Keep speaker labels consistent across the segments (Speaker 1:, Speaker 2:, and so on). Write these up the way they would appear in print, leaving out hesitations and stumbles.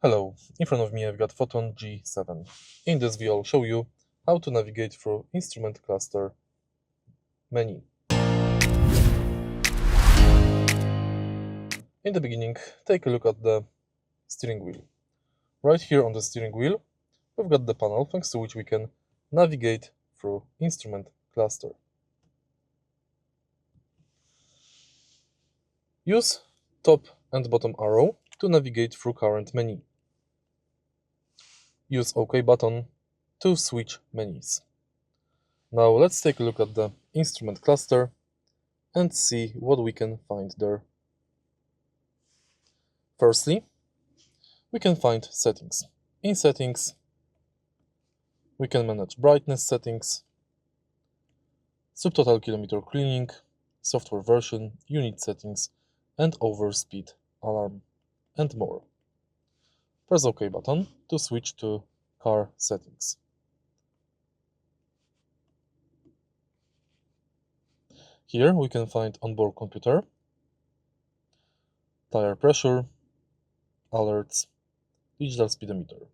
Speaker 1: Hello, in front of me I've got FOTON G7. In this video I'll show you how to navigate through instrument cluster menu. In the beginning, take a look at the steering wheel. Right here on the steering wheel, we've got the panel thanks to which we can navigate through instrument cluster. Use top and bottom arrow to navigate through current menu. Use OK button to switch menus. Now let's take a look at the instrument cluster and see what we can find there. Firstly, we can find settings. In settings, we can manage brightness settings, subtotal kilometer cleaning, software version, unit settings, and overspeed alarm, and more. Press OK button to switch to car settings. Here we can find onboard computer, tire pressure, alerts, digital speedometer.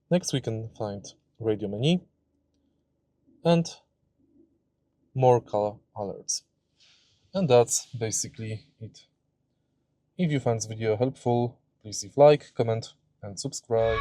Speaker 1: Next we can find radio menu and more car alerts. And that's basically it. If you found this video helpful, please leave like, comment and subscribe.